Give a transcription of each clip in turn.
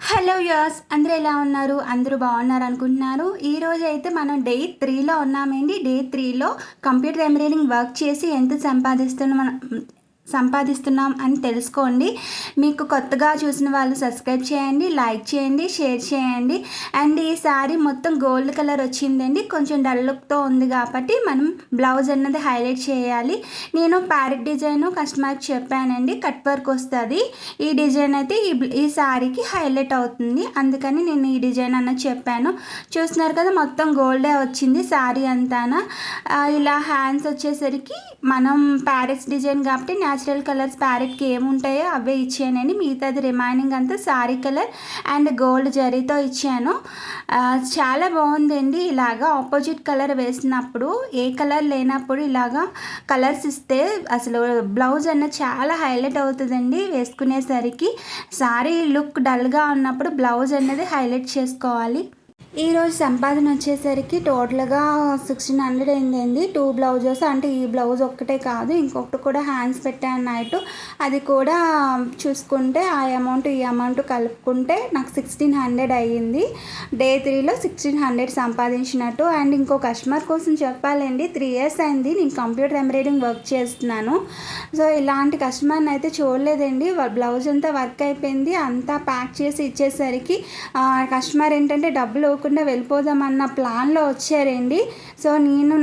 Hello as అందరూ ఎలా ఉన్నారు? అందరూ బాగున్నారు అనుకుంటున్నారు. ఈరోజు అయితే మనం డే 3లో ఉన్నామండి. డే 3లో కంప్యూటర్ ఎంబ్రాయిడింగ్ వర్క్ చేసి ఎంత సంపాదిస్తున్నాం అని తెలుసుకోండి. మీకు కొత్తగా చూసిన వాళ్ళు సబ్స్క్రైబ్ చేయండి, లైక్ చేయండి, షేర్ చేయండి. అండ్ ఈ శారీ మొత్తం గోల్డ్ కలర్ వచ్చిందండి. కొంచెం డల్ లుక్తో ఉంది కాబట్టి మనం బ్లౌజ్ అన్నది హైలైట్ చేయాలి. నేను ప్యారెట్ డిజైన్ కస్టమర్కి చెప్పానండి, కట్ వర్క్ వస్తుంది. ఈ డిజైన్ అయితే ఈ శారీకి హైలైట్ అవుతుంది, అందుకని నేను ఈ డిజైన్ అన్నది చెప్పాను. చూస్తున్నారు కదా, మొత్తం గోల్డే వచ్చింది శారీ అంతానా. ఇలా హ్యాండ్స్ వచ్చేసరికి మనం ప్యారెట్స్ డిజైన్ కాబట్టి న్యాచురల్ కలర్స్ ప్యారెట్కి ఏముంటాయో అవే ఇచ్చానండి. మిగతాది రిమైనింగ్ అంతా శారీ కలర్ అండ్ గోల్డ్ జరీతో ఇచ్చాను. చాలా బాగుందండి. ఇలాగా ఆపోజిట్ కలర్ వేసినప్పుడు, ఏ కలర్ లేనప్పుడు ఇలాగా కలర్స్ ఇస్తే అసలు బ్లౌజ్ అన్నది చాలా హైలైట్ అవుతుందండి వేసుకునేసరికి. శారీ లుక్ డల్గా ఉన్నప్పుడు బ్లౌజ్ అన్నది హైలైట్ చేసుకోవాలి. ఈరోజు సంపాదన వచ్చేసరికి టోటల్గా 1600 అయిందండి. 2 బ్లౌజెస్, అంటే ఈ బ్లౌజ్ ఒక్కటే కాదు, ఇంకొకటి కూడా హ్యాండ్స్ పెట్టాను నైట్. అది కూడా చూసుకుంటే ఆ అమౌంట్ ఈ అమౌంట్ కలుపుకుంటే నాకు 1600 అయ్యింది. డే 3లో 1600 సంపాదించినట్టు. అండ్ ఇంకో కస్టమర్ కోసం చెప్పాలండి, 3 years అయింది నేను కంప్యూటర్ ఎంబ్రాయిడింగ్ వర్క్ చేస్తున్నాను. సో ఇలాంటి కస్టమర్ని అయితే చూడలేదండి. బ్లౌజ్ అంతా వర్క్ అయిపోయింది, అంతా ప్యాక్ చేసి ఇచ్చేసరికి కస్టమర్ ఏంటంటే డబ్బులు వెళ్ళిపోదామన్న ప్లాన్లో వచ్చారండి. సో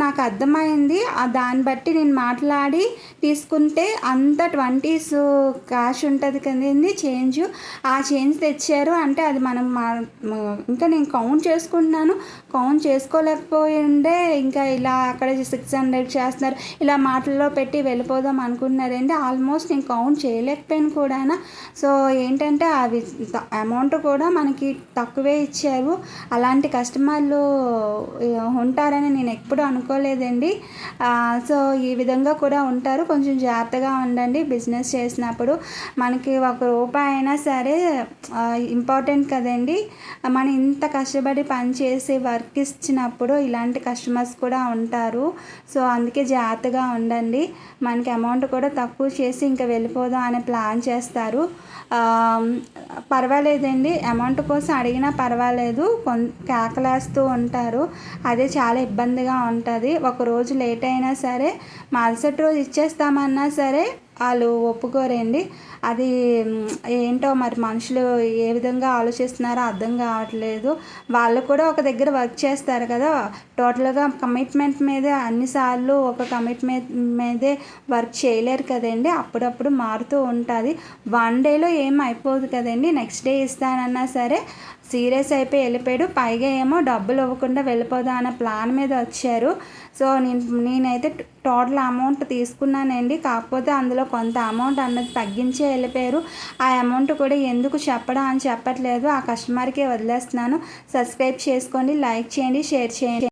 నాకు అర్థమైంది, దాన్ని బట్టి నేను మాట్లాడి తీసుకుంటే అంత 20s క్యాష్ ఉంటుంది కదండి, చేంజ్. ఆ చేంజ్ తెచ్చారు అంటే అది మనం ఇంకా నేను కౌంట్ చేసుకుంటున్నాను. కౌంట్ చేసుకోలేకపోయిండే ఇంకా ఇలా అక్కడ 600 చేస్తున్నారు, ఇలా మాటల్లో పెట్టి వెళ్ళిపోదాం అనుకుంటున్నారండి. ఆల్మోస్ట్ నేను కౌంట్ చేయలేకపోయాను కూడా. సో ఏంటంటే అవి అమౌంట్ కూడా మనకి తక్కువే ఇచ్చారు. అలాంటి కస్టమర్లు ఉంటారని నేను ఎప్పుడూ అనుకోలేదండి. సో ఈ విధంగా కూడా ఉంటారు. కొంచెం జాగ్రత్తగా ఉండండి బిజినెస్ చేసినప్పుడు. మనకి ₹1 అయినా సరే ఇంపార్టెంట్ కదండి. మనం ఇంత కష్టపడి పని చేసి వర్క్ ఇచ్చినప్పుడు ఇలాంటి కస్టమర్స్ కూడా ఉంటారు. సో అందుకే జాగ్రత్తగా ఉండండి. మనకి అమౌంట్ కూడా తక్కువ చేసి ఇంకా వెళ్ళిపోదాం అనే ప్లాన్ చేస్తారు. పర్వాలేదండి, అమౌంట్ కోసం అడిగినా పర్వాలేదు, కేకలేస్తూ ఉంటారు. అదే చాలా ఇబ్బందిగా ఉంటుంది. ఒకరోజు లేట్ అయినా సరే మరుసటి రోజు ఇచ్చేస్తామన్నా సరే వాళ్ళు ఒప్పుకోరండి. అది ఏంటో మరి మనుషులు ఏ విధంగా ఆలోచిస్తున్నారో అర్థం కావట్లేదు. వాళ్ళు కూడా ఒక దగ్గర వర్క్ చేస్తారు కదా, టోటల్గా కమిట్మెంట్ మీదే అన్నిసార్లు ఒక కమిట్మెంట్ మీదే వర్క్ చేయలేరు కదండి. అప్పుడప్పుడు మారుతూ ఉంటుంది. 1 డేలో ఏం అయిపోదు కదండి. నెక్స్ట్ డే ఇస్తానన్నా సరే సీరియస్ అయిపోయి వెళ్ళిపోయాడు. పైగా ఏమో డబ్బులు ఇవ్వకుండా వెళ్ళిపోదా అన్న ప్లాన్ మీద వచ్చారు. సో నేనైతే టోటల్ అమౌంట్ తీసుకున్నానండి. కాకపోతే అందులో కొంత అమౌంట్ అన్నది తగ్గించే వెళ్ళిపోయారు. ఆ అమౌంట్ కూడా ఎందుకు చెప్పడం అని చెప్పట్లేదు, ఆ కస్టమర్కే వదిలేస్తున్నాను. సబ్స్క్రైబ్ చేసుకోండి, లైక్ చేయండి, షేర్ చేయండి.